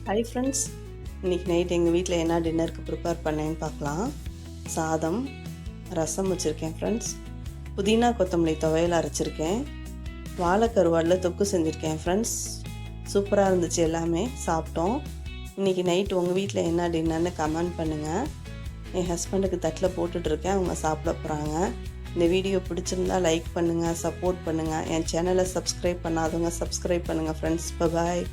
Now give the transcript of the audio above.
Hi friends, இன்றைக்கி night எங்கள் வீட்டில் என்ன டின்னருக்கு ப்ரிப்பேர் பண்ணேன்னு பார்க்கலாம். சாதம், ரசம் வச்சுருக்கேன் ஃப்ரெண்ட்ஸ். புதினா கொத்தமல்லி துவையல் அரைச்சிருக்கேன். வாழைக்கருவாடில் தொக்கு செஞ்சுருக்கேன் ஃப்ரெண்ட்ஸ். சூப்பராக இருந்துச்சு, எல்லாமே சாப்பிட்டோம். இன்றைக்கி நைட் உங்கள் வீட்டில் என்ன டின்னர்னு கமெண்ட் பண்ணுங்கள். என் ஹஸ்பண்டுக்கு தட்டில் போட்டுட்ருக்கேன், அவங்க சாப்பிட போகிறாங்க. இந்த வீடியோ பிடிச்சிருந்தா லைக் பண்ணுங்கள், சப்போர்ட் பண்ணுங்கள். என் சேனலை சப்ஸ்கிரைப் பண்ணாதவங்க சப்ஸ்கிரைப் பண்ணுங்கள் ஃப்ரெண்ட்ஸ். பாய்.